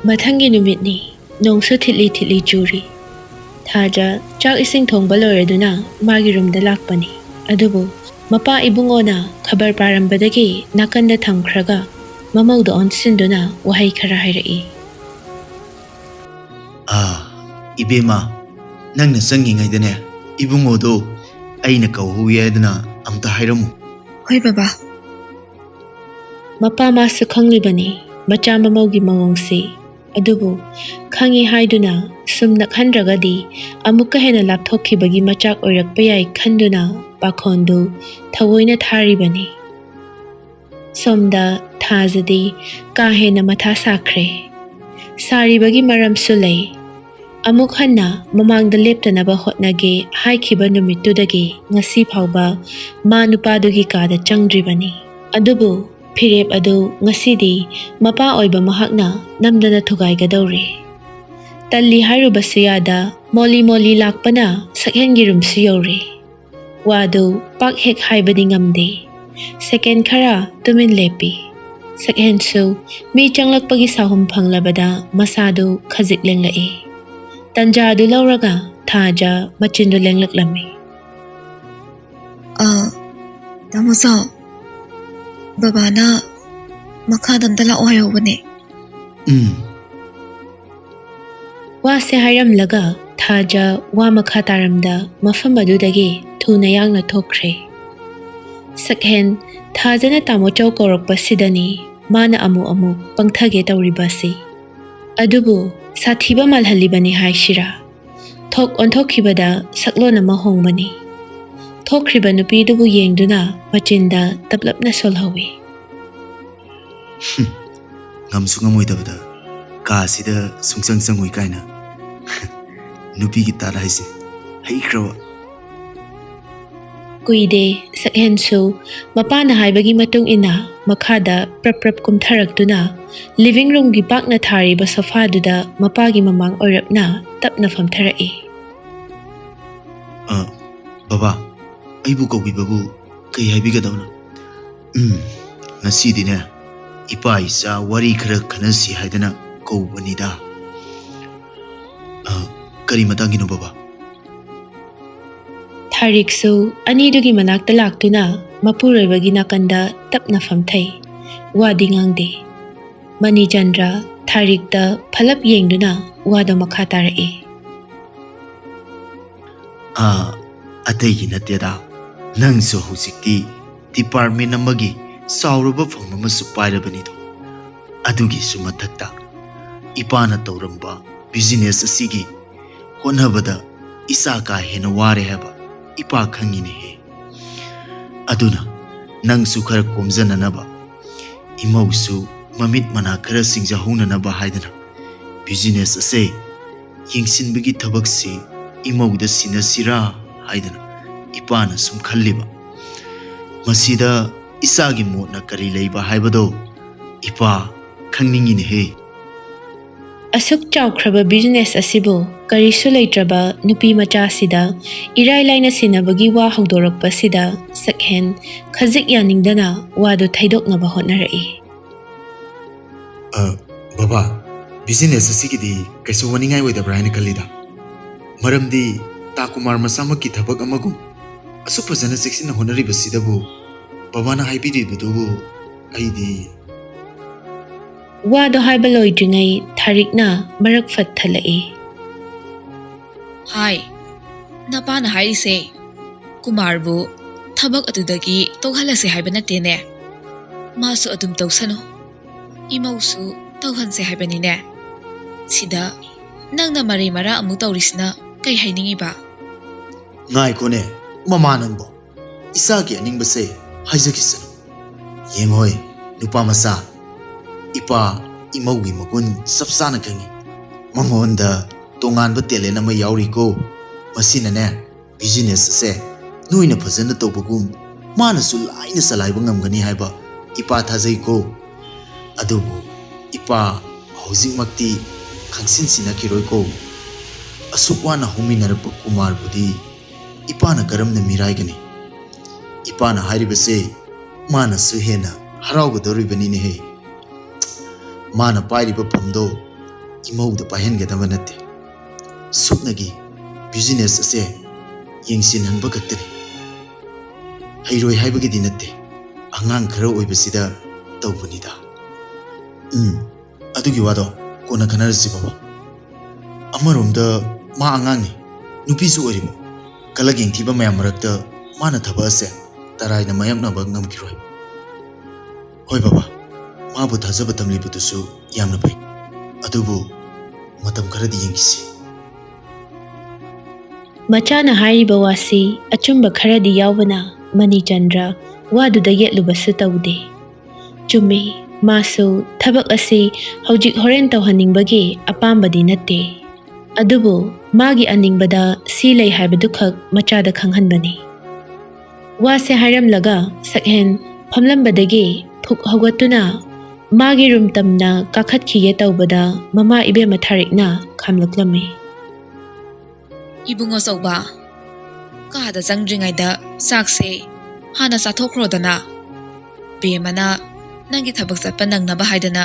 Mathangi numitni nongsu thitli thitli churi. Thaja chak ising thongba loiraduna magi roomda lakpani. Adubu mapa ibungona khabar parambadagi nakanda thamkhraga mamauda onsinduna wahai khara hairai. Ibema nangna sangingaidane ibungodo aina kauhuyadana amta hairamu. Hoi baba. Mapa masu khanglibani macha mamaugi mawongsi. Adubu khangi haiduna sumnak handragadi amukka hena lapthokkibagi machak oirakpa yai khanduna pakhondu thawoina tharibani. Somda thazadi ka hena matha sakhre. Saribagi maram sulai. Amuk hanna mamangda leptanaba hotnage haikhiba numitudagi ngasi phauba ma nupadugi kada changdribani. Adubu Phirep adu ngasidi mapa oiba mahakna namdana thugaigadawre. Talli hairubasi yada moli moli lakpana sakhengi rumsi yore. Wadu pak hek haibadi ngamde. Second khara tumin lepi. Sakhensu mi changlakpagi sahum phanglabada masadu khazik lenglai. Tanjadu lauraga thaja machindu lenglaklami. Tamuso. Baba na makadam dala oyo bane. Wase hairam laga thaja wa makhataramda mafam adudagi thuna yangna thokre. Sakhen thajana tamo chau korokpa sidani mana amu pangthage tawribasi. Adubu sathiba malhalibani haishira. Thok onthokhibada saklona mahongbani. Thokriba nupidubu yengduna machinda tablapna solhawi. Ngamsu ngamoidabada kaasida sungsang sangoi kaina. Nupi ki tara haise haikrawa. Kuide sakhensu mapana haibagi matung ina makhada prap kumtharaktuna living room gi pakna thariba sofa duda mapagi mamang oirapna tapna famtharai. Baba Aibu kaubi babu kai haibigadawna. Nasidine ipa isa wari khara khanasi haidana kaubanida. Kari matangino baba. Thariksu anidugi manakta laktuna mapuroibagi nakanda tapna famthai. Wadi ngangde. Mani Chandra Tharikta phalap yengduna wado makhatarai. Ataygi nateda. Nang so huzikti department amagi sauruba phang amasu pairabanido. Adugi sumathakta ipana tawramba business asigi honabada isa ka hena ware haba ipa khangine he. Aduna nang su khara komjananaba imausu mamit mana khara singjahunanaba haidana business ase yingsinbagi thabaksi imauda sinasira haidana Ipana sum khalliba. Masida isagi motna kari leiba haibado ipa khangningine he. Asuk chawkraba business asibo karisu leitraba nupi macha sida irai laina sinabagi wa hawdorokpa sida sakhen khazik yaningdana wadu thaidoknaba hotnarai. Baba business asigidi kaisu waningai oidabra haina kallida. Maramdi takumar masamaki thabak amagum asupazana seksina honari basidabu babana haibidi budubu aidi wado haibaloi dringai tharikna marak fat thalai. Hai. Napana haise Kumarbu thabak adudagi toghalase haibana tene. Masu adum tawsano. Imausu tawhanse haibani ne. Sida nangna mari mara amu tawrisna kai hainingi ba. Ngai kone mama nangbo isagi aningbase haizakisano. Yengoi nupa masa ipa imaugi magun sapsana kangi. Mangonda tonganba talent ama yauri ko. Masina ne business se nuina phajana tawbagum mana su laina salaiba ngamgani haiba ipa thajai ko. Adubu ipa hojikmakti khangsin sinakiroi ko. Asukwana huminarpa Kumar budi ipana karamna miraigani. Ipana hairibase mana suhena haraugadoribani ne he. Mana pairiba phamdo इमौदा पाहनगदबा नत्ते सुपनगी business असे येंसिनहनबा खक्तनी हैरोय हाइबगीदी नत्ते आंगांग खरा ओइबसिदा तौबनिदा अदुगी वादो कोना खनरसि बाबा अमरोमदा मा आंगांगनी नुपीसु ओरिमो कलग येंथिबा मयाम मरक्ता माना थबा असे तराइना मयामनाबा ngamkiroy होय बाबा माबु थाजबा तमलिबुदुसु यामना फै अदुबु मतम खरदी येंगिसि मचाना हारिबा वासी अचुंबा खरदी यावबना मणिचंद्र वादुदा येतलुबसु तौदे चुम्मी मासु थबक असी हौजिक होरेन तौहनिंगबगी अपाम्बदी नत्ते अदुबु मागी अनिंगबदा सी लई हाइबदु खक मचादा खंगहनबनी वासे हाइरमलगा सकहेन फमलंबदगी फुक हौगतुना मागी रूम तमना काखतखिगे तौबदा ममा इबे मथारिकना खामलक्लमे इबुंगो चौबा कादा चंग्रिङाइदा साकसे हाना चाथोख्रोदना बेमना नंगी थबक चटपा नंगनबा हाइदना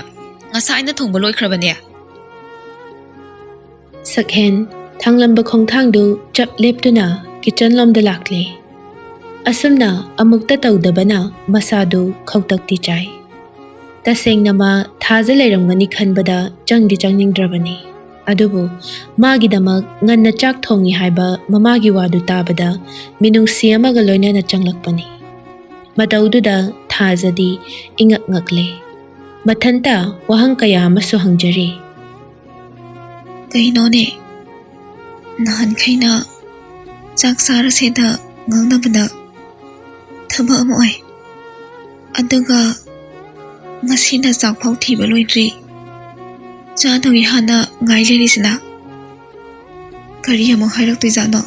ngसाइना थोंबा लोइख्रबने सकहेन थांगलंबा खोंथांदु चप लेपतुना किचन लोमदा लाक्ले असुमना अमुक्ता तौदबना मसादु खौतक्ति चाय तसेंगनमा थाजा लेरमगनी खनबदा चंगदि चंगनिंद्रबनी अदुबु मागिदमक ngन्ना चाक थोंगी हाइबा ममागी वादु ताबदा मिनुंगसी अमगा लोइनना चंगलकपनी मतौदुदा थाजदी इंगक ngakले मथंता वहंग कया अमसु हंगजरी कहिनोने नहन खैना चाक सारसेदा ngangnabada thaba amoy aduga ngasina chak phau thiba loidri chadagi hana ngai lerisina kari amo hairak tu jano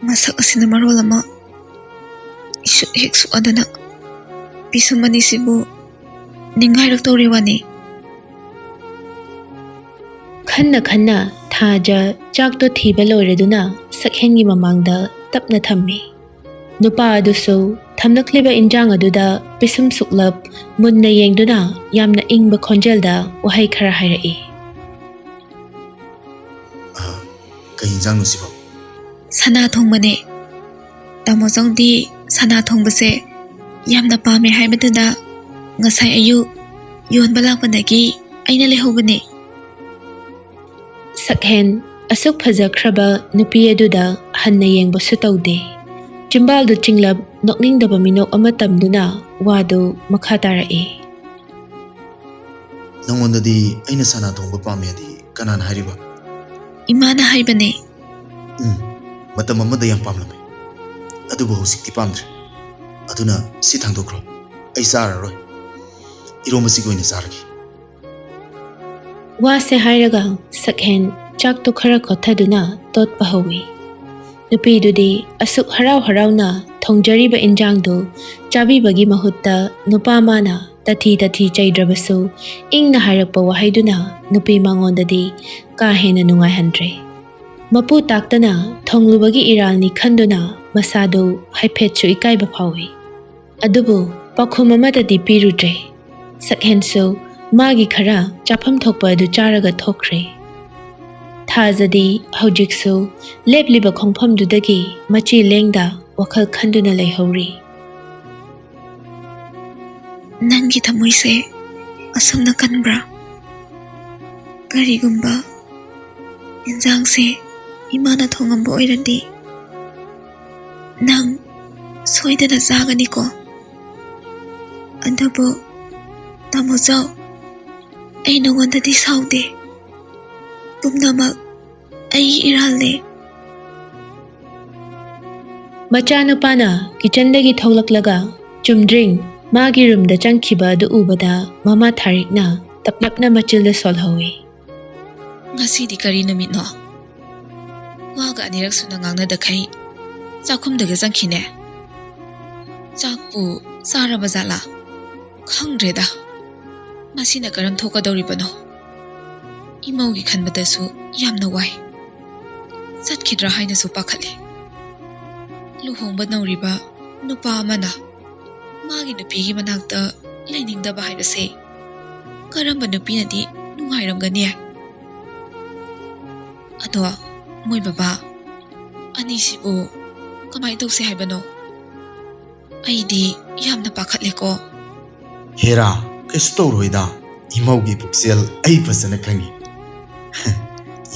masak asina marolama isu heksu adana pisumani sibu ningai rak to rewani Khanna Khanna थाजा चाक तो थीबा लोइरेदुना सकहेंगी ममांगदा तपना थम्मी नुपा अदुसु थमलक्लिबा इंजांग अदुदा पिसुम सुक्लब मुन्ना येंगदुना यामना इंगबा खोंजेलदा वहाई खरा हाइरई कई इंजांग नुसिबा सना थोंबने तमोजोंगदी सना थोंबसे यामना पामे हाइबदुदा ngasai ayu yon balakpadagi aina lehobane सकहेन असुक फजख्रबा नुपी अदुदा हन्ना येंगबसु तौदे चिंबालदु चिंगलब नोकनिंगदबा मिनोक अमा तमदुना वादु मखा तारए नंगोंददी अइना सना थोंबा पामेदी कनान हारिबा इमाना हाइबने मतम अमदा याम पामलमे अदुबो हौसिकति पामद्रे अदुना सि थांदोख्रो अइ साररोय इरोमसि गोइना सारगी वासे हाइरगा सकहेन चाक तो खरा खोथादुना तोत पहवी नुपीदुदी असुक हराव हरावना थोंजरीबा इंजांगदु चाबीबगी महुत्ता नुपा माना तथी तथी चैद्रबसु इंगना हाइरकपा वहाइदुना नुपी मांगोंददी का हेना नुंगाइहनद्रे मपु ताक्तना थोंगलुबगी इरालनी खंदुना मसादु हाइफेटसु इकाइबा फावी अदुबु पाखुम अमददी पिरुद्रे सकहेनसु मागी खरा चाफम थोकपा अदु चारगा थोक्रे थाजदी हौजिकसु लेपलिबा खोंफमदुदगी मची लेंगदा वखल खंदुना लेहौरी नंगी थमुइसे असुमना कनब्रा करिगुंबा इंजांगसे इमाना थोंगंबा ओइरदी नंग सोइदना जागनिको अदुबु तमोजाव ऐ नोंगोंददी साउदे पुमनमक ऐ इरालने मचानुपाना किचनदगी थौलक्लगा चुमद्रिंग मागी रूमदा चंखिबा अदु उबदा mama थारिकना तपलपना मचिलदा सोलहवे ngasi di kari numitno waga anirak suna ngangna dakhai chakhum daga jangkhine chakpu sara bazala khangre da masina karam thoka dori bano imaugi khanbada su yamna wai satkhidra haina su pakhali luhongba nauriba nupa amana magi nupigi manakta lainingda ba haibase karamba nupina di nungairamgani ꯑꯗꯣ ꯃꯣꯏ ꯕꯕꯥ ꯑꯅꯤꯁꯤꯕꯨ ꯀꯃꯥꯏ ꯇꯧꯁꯤ ꯍꯥꯏꯕꯅꯣ? ꯑꯩꯗꯤ ꯌꯥꯝꯅ ꯄꯥꯈꯠꯂꯦꯀꯣ꯫ ꯍꯦꯔꯥ ꯀꯩꯁꯨ ꯇꯧꯔꯣꯏꯗ ꯏꯃꯧꯒꯤ ꯄꯨꯛꯆꯦꯜ ꯑꯩ ꯐꯖꯅ ꯈꯪꯉꯤ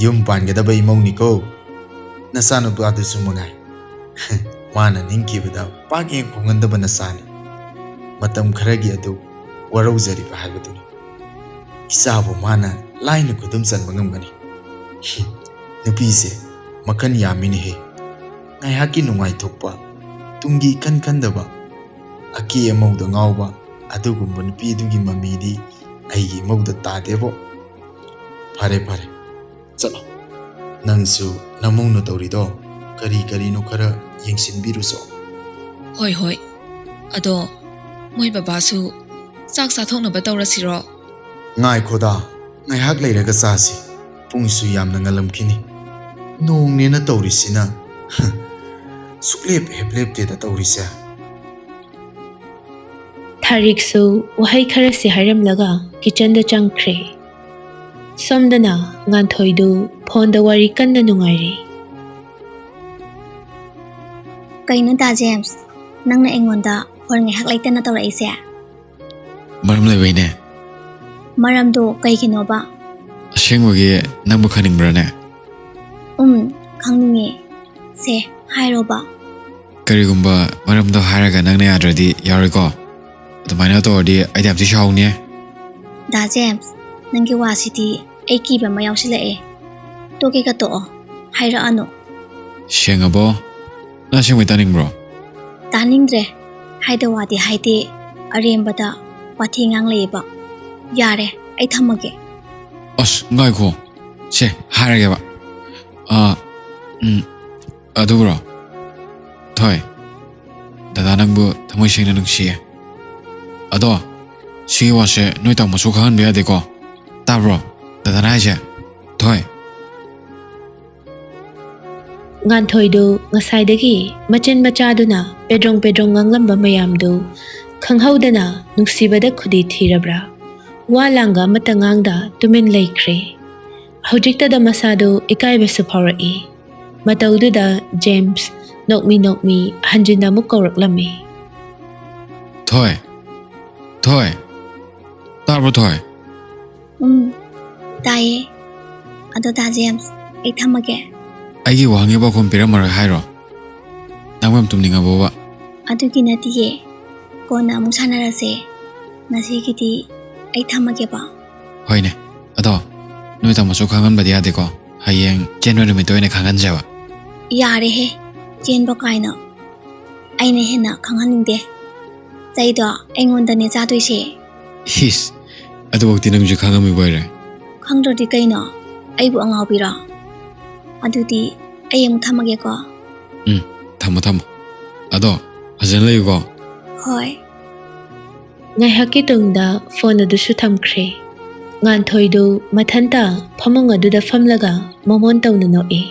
ꯌꯨꯝ ꯄꯥꯟꯒꯗꯕ ꯏꯃꯧꯅꯤꯀꯣ ꯅꯆꯥꯅꯨꯄꯥꯗꯨꯁꯨ ꯃꯉꯥꯏ ꯃꯥꯅ ꯅꯤꯡꯈꯤꯕꯗ ꯄꯥꯛ ꯍꯦꯛ ꯐꯪꯍꯟꯗꯕ ꯅꯆꯥꯅꯤ ꯃꯇꯝ ꯈꯔꯒꯤ ꯑꯗꯨ ꯋꯥꯔꯧꯖꯔꯤꯕ ꯍꯥꯏꯕꯗꯨꯅꯤ ꯏꯆꯥꯕꯨ ꯃꯥꯅ ꯂꯥꯏꯅ ꯈꯨꯗꯨꯝ ꯆꯟꯕ ꯉꯝꯒꯅꯤ ꯅꯨꯄꯤꯁꯦ ꯃꯈꯟ ꯌꯥꯝꯃꯤꯅꯦꯍꯦ ꯉꯥꯏꯍꯥꯛꯀꯤ ꯅꯨꯡꯉꯥꯏꯊꯣꯛꯄ ꯇꯨꯡꯒꯤ ꯏꯈꯟ ꯈꯟꯗꯕ ꯑꯀꯤ ꯑꯃꯧꯗ ꯉꯥꯎꯕ ꯑꯗꯨꯒꯨꯝꯕ ꯅꯨꯄꯤꯗꯨꯒꯤ ꯃꯃꯤꯗꯤ ꯑꯩꯒꯤ ꯏꯃꯧꯗ ꯇꯥꯗꯦꯕꯣ ꯐꯔꯦ ꯐꯔꯦ ꯆꯠꯂꯣ ꯅꯪꯁꯨ ꯅꯃꯧꯅ ꯇꯧꯔꯤꯗꯣ ꯀꯔꯤ ꯀꯔꯤꯅꯣ ꯈꯔ ꯌꯦꯡꯁꯤꯟꯕꯤꯔꯨꯆꯣ ꯍꯣꯏ ꯍꯣꯏ ꯑꯗꯣ ꯃꯣꯏ ꯕꯕꯥꯁꯨ ꯆꯥꯛ ꯆꯥꯊꯣꯛꯅꯕ ꯇꯧꯔꯁꯤꯔꯣ? ꯉꯥꯏꯈꯣꯗ ꯉꯥꯏꯍꯥꯛ ꯂꯩꯔꯒ ꯆꯥꯁꯤ ꯄꯨꯡꯁꯨ ꯌꯥꯝꯅ ꯉꯜꯂꯝꯈꯤꯅꯤ ꯅꯣꯡꯅꯦꯅ ꯇꯧꯔꯤꯁꯤꯅ ꯁꯨꯛꯂꯦꯞ ꯍꯦꯞ ꯂꯦꯞꯇꯦꯗ ꯇꯧꯔꯤꯁꯦ ꯊꯥꯔꯤꯛꯁꯨ ꯋꯥꯍꯩ ꯈꯔꯁꯤ ꯍꯥꯏꯔꯝꯂꯒ ꯀꯤꯆꯟꯗ ꯆꯪꯈ꯭ꯔꯦ ꯁꯣꯝꯗꯅ ꯉꯥꯟꯊꯣꯏꯗꯨ ꯐꯣꯟꯗ ꯋꯥꯔꯤ ꯀꯟꯅ ꯅꯨꯡꯉꯥꯏꯔꯤ ꯀꯩꯅꯣ ꯗꯥ ꯖꯦꯝꯁ ꯅꯪꯅ ꯑꯩꯉꯣꯟꯗ ꯐꯣꯟ ꯉꯥꯏꯍꯥꯛ ꯂꯩꯇꯅ ꯇꯧꯔꯛꯏꯁꯦ? ꯃꯔꯝ ꯂꯩꯕꯩꯅꯦ ꯃꯔꯝꯗꯣ ꯀꯩꯒꯤꯅꯣꯕ? ꯑꯁꯦꯡꯕꯒꯤ ꯅꯪꯕꯨ ꯈꯪꯅꯤꯡꯕ꯭ꯔꯅꯦ? ꯈꯪꯅꯤꯡꯉꯦ ꯁꯦ ꯍꯥꯏꯔꯣꯕ ꯀꯔꯤꯒꯨꯝꯕ ꯃꯔꯝꯗꯣ ꯍꯥꯏꯔꯒ ꯅꯪꯅ ꯌꯥꯗ꯭ꯔꯗꯤ ꯌꯥꯔꯣꯏꯀꯣ ꯑꯗꯨꯃꯥꯏꯅ ꯇꯧꯔꯗꯤ ꯑꯩꯗꯤ ꯌꯥꯝ ꯊꯤ ꯁꯥꯎꯅꯤꯌꯦ ꯗꯥ ꯖꯦꯝꯁ ꯅꯪꯒꯤ ꯋꯥꯁꯤꯗꯤ ꯑꯩ ꯀꯤꯕ ꯑꯃ ꯌꯥꯎꯁꯤꯜꯂꯛꯑꯦ ꯇꯣꯛꯀꯦꯒ ꯇꯣꯛꯑꯣ ꯍꯥꯏꯔꯛꯑꯅꯨ ꯁꯦꯡꯉꯕꯣ? ꯅꯪ ꯑꯁꯦꯡꯕꯩ ꯇꯥꯅꯤꯡꯕ꯭ꯔꯣ? ꯇꯥꯅꯤꯡꯗ꯭ꯔꯦ ꯍꯥꯏꯗ ꯋꯥꯗꯤ ꯍꯥꯏꯗꯦ ꯑꯔꯦꯝꯕꯗ ꯋꯥꯊꯤ ꯉꯥꯡꯂꯛꯑꯦꯕ ꯌꯥꯔꯦ ꯑꯩ ꯊꯝꯃꯒꯦ ꯑꯁ ꯉꯥꯏꯈꯣ ꯁꯦ ꯍꯥꯏꯔꯒꯦꯕ ꯑꯗꯨꯕꯨꯔꯣ ꯊꯣꯏ ꯗꯗꯥ ꯅꯪꯕꯨ ꯊꯃꯣꯏ ꯁꯦꯡꯅ ꯅꯨꯡꯁꯤꯌꯦ ꯑꯗꯣ ꯁꯤꯒꯤ ꯋꯥꯁꯦ ꯅꯣꯏ ꯇꯥꯃꯣꯁꯨ ꯈꯪꯍꯟꯕ ꯌꯥꯗꯦꯀꯣ ꯇꯥꯕ꯭ꯔꯣ ꯗꯗꯥꯅ ꯍꯥꯏꯁꯦ ꯊꯣꯏ ꯉꯥꯟꯊꯣꯏꯗꯨ ꯉꯁꯥꯏꯗꯒꯤ ꯃꯆꯤꯟ ꯃꯆꯥꯗꯨꯅ ꯄꯦꯗ꯭ꯔꯣꯡ ꯄꯦꯗ꯭ꯔꯣꯡ ꯉꯥꯡꯂꯝꯕ ꯃꯌꯥꯝꯗꯨ ꯈꯪꯍꯧꯗꯅ ꯅꯨꯡꯁꯤꯕꯗ ꯈꯨꯗꯤ ꯊꯤꯔꯕ꯭ꯔꯥ ꯋꯥ ꯂꯥꯡꯒ ꯑꯃꯠꯇ ꯉꯥꯡꯗ ꯇꯨꯃꯤꯟ ꯂꯩꯈ꯭ꯔꯦ ꯍꯧꯖꯤꯛꯇꯗ ꯃꯁꯥꯗꯨ ꯏꯀꯥꯏꯕꯁꯨ ꯐꯥꯎꯔꯛꯏ ꯃꯇꯧꯗꯨꯗ ꯖꯦꯝꯁ ꯅꯣꯛꯃꯤ ꯅꯣꯛꯃꯤ ꯍꯟꯖꯤꯟꯅ ꯑꯃꯨꯛ ꯀꯧꯔꯛꯂꯝꯃꯤ ꯊꯣꯏ ꯊꯣꯏ ꯇꯥꯕ꯭ꯔꯣ ꯊꯣꯏ ꯇꯥꯏꯌꯦ ꯑꯗꯣ ꯗꯥ ꯖꯦꯝꯁ ꯑꯩ ꯊꯝꯃꯒꯦ ꯑꯩꯒꯤ ꯋꯥꯍꯪꯒꯤ ꯄꯥꯎꯈꯨꯝ ꯄꯤꯔꯝꯃꯔꯣꯏ ꯍꯥꯏꯔꯣ ꯅꯪꯕꯨ ꯌꯥꯝ ꯇꯨꯝꯅꯤꯡꯉꯕꯣꯕ ꯑꯗꯨꯒꯤ ꯅꯠꯇꯤꯌꯦ ꯀꯣꯟꯅ ꯑꯃꯨꯛ ꯁꯥꯟꯅꯔꯁꯦ ꯉꯁꯤꯒꯤꯗꯤ ꯑꯩ ꯊꯝꯃꯒꯦꯕ ꯍꯣꯏꯅꯦ ꯑꯗꯣ ꯅꯣꯏ ꯇꯥꯃꯣꯁꯨ ꯈꯪꯍꯟꯕꯗꯤ ꯌꯥꯗꯦꯀꯣ ꯍꯌꯦꯡ ꯆꯦꯟꯕ ꯅꯨꯃꯤꯠꯇ ꯑꯣꯏꯅ ꯈꯪꯍꯟꯁꯦꯕ ꯌꯥꯔꯦꯍꯦ ꯆꯦꯟꯕ ꯀꯥꯏꯅ ꯑꯩꯅ ꯍꯦꯟꯅ ꯈꯪꯍꯟꯅꯤꯡꯗꯦ ꯆꯩꯗꯣ ꯑꯩꯉꯣꯟꯗꯅꯦ ꯆꯥꯗꯣꯏꯁꯦ ꯍꯤꯁ ꯑꯗꯨꯐꯥꯎꯗꯤ ꯅꯪꯁꯨ ꯈꯪꯉꯝꯃꯤꯕ ꯑꯣꯏꯔꯦ ꯈꯪꯗ꯭ꯔꯗꯤ ꯀꯩꯅꯣ ꯑꯩꯕꯨ ꯑꯉꯥꯎꯕꯤꯔꯣ ꯑꯗꯨꯗꯤ ꯑꯩ ꯑꯃꯨꯛ ꯊꯝꯃꯒꯦꯀꯣ ꯊꯝꯃꯣ ꯊꯝꯃꯣ ꯑꯗꯣ ꯐꯖꯅ ꯂꯩꯌꯨꯀꯣ ꯍꯣꯏ ꯉꯥꯏꯍꯥꯛꯀꯤ ꯇꯨꯡꯗ ꯐꯣꯟ ꯑꯗꯨꯁꯨ ꯊꯝꯈ꯭ꯔꯦ ꯉꯥꯟꯊꯣꯏꯗꯨ ꯃꯊꯟꯇ ꯐꯃꯨꯡ ꯑꯗꯨꯗ ꯐꯝꯂꯒ ꯃꯃꯣꯟ ꯇꯧꯅ ꯅꯣꯛꯏ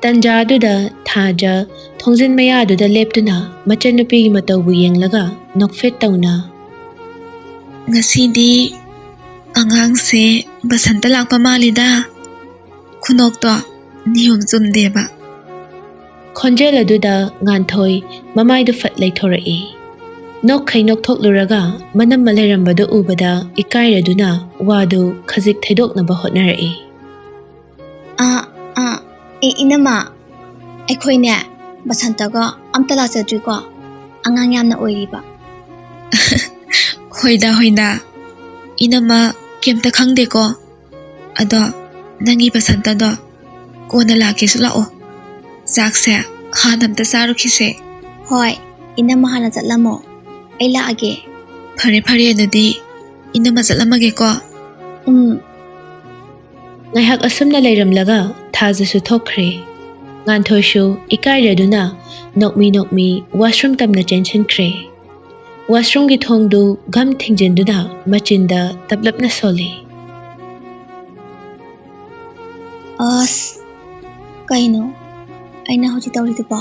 ꯇꯟꯖꯥ ꯑꯗꯨꯗ ꯊꯥꯖ ꯊꯣꯡꯖꯤꯟ ꯃꯌꯥꯗꯨꯗ ꯂꯦꯞꯇꯨꯅ ꯃꯆꯟꯅꯨꯄꯤꯒꯤ ꯃꯇꯧꯕꯨ ꯌꯦꯡꯂꯒ ꯅꯣꯛꯐꯦꯠ ꯇꯧꯅ ꯉꯁꯤꯗꯤ ꯑꯉꯥꯡꯁꯦ ꯕꯁꯟꯇ ꯂꯥꯛꯄ ꯃꯥꯜꯂꯤꯗ ꯈꯨꯅꯣꯛꯇꯣ ꯅꯤꯌꯣꯝ ꯆꯨꯝꯗꯦꯕ ꯈꯣꯟꯖꯦꯜ ꯑꯗꯨꯗ ꯉꯥꯟꯊꯣꯏ ꯃꯃꯥꯏꯗꯨ ꯐꯠ ꯂꯩꯊꯣꯔꯛꯏ ꯅꯣꯛꯈꯩ ꯅꯣꯛꯊꯣꯛꯂꯨꯔꯒ ꯃꯅꯝꯃ ꯂꯩꯔꯝꯕꯗꯨ ꯎꯕꯗ ꯏꯀꯥꯏꯔꯗꯨꯅ ꯋꯥꯗꯨ ꯈꯖꯤꯛ ꯊꯩꯗꯣꯛꯅꯕ ꯍꯣꯠꯅꯔꯛꯏ ꯏꯅꯝꯃ ꯑꯩꯈꯣꯏꯅꯦ ꯕꯁꯟꯇꯒ ꯑꯝꯇ ꯂꯥꯛꯆꯗ꯭ꯔꯤꯀꯣ ꯑꯉꯥꯡ ꯌꯥꯝꯅ ꯑꯣꯏꯔꯤꯕ ꯍꯣꯏꯗ ꯏꯅꯝꯃ ꯀꯩꯝꯇ ꯈꯪꯗꯦꯀꯣ ꯑꯗꯣ ꯅꯪꯒꯤ ꯕꯁꯟꯇꯗꯣ ꯀꯣꯟꯅ ꯂꯥꯛꯀꯦꯁꯨ ꯂꯥꯛꯑꯣ ꯆꯥꯛꯁꯦ ꯍꯥꯟꯅ ꯑꯝꯇ ꯆꯥꯔꯨꯈꯤꯁꯦ ꯍꯣꯏ ꯏꯅꯝꯃ ꯍꯥꯟꯅ ꯆꯠꯂꯝꯃꯣ ꯑꯩ ꯂꯥꯛꯑꯒꯦ ꯐꯔꯦ ꯑꯗꯨꯗꯤ ꯏꯅꯝꯃ ꯆꯠꯂꯝꯃꯒꯦꯀꯣ ꯉꯥꯏꯍꯥꯛ ꯑꯁꯨꯝꯅ ꯂꯩꯔꯝꯂꯒ ꯊꯥꯖꯁꯨ ꯊꯣꯛꯈ꯭ꯔꯦ ꯉꯥꯟꯊꯣꯏꯁꯨ ꯏꯀꯥꯏꯔꯗꯨꯅ ꯅꯣꯛꯃꯤ ꯅꯣꯛꯃꯤ ꯋꯥꯁꯔꯨꯝ ꯇꯝꯅ ꯆꯦꯟꯁꯤꯟꯈ꯭ꯔꯦ ꯋꯥꯁꯔꯨꯝꯒꯤ ꯊꯣꯡꯗꯨ ꯘꯝ ꯊꯤꯡꯖꯤꯟꯗꯨꯅ ꯃꯆꯤꯟꯗ ꯇꯞꯂꯞꯅ ꯁꯣꯜꯂꯤ ꯑꯁ ꯀꯩꯅꯣ ꯑꯩꯅ ꯍꯧꯖꯤꯛ ꯇꯧꯔꯤꯗꯨꯕꯣ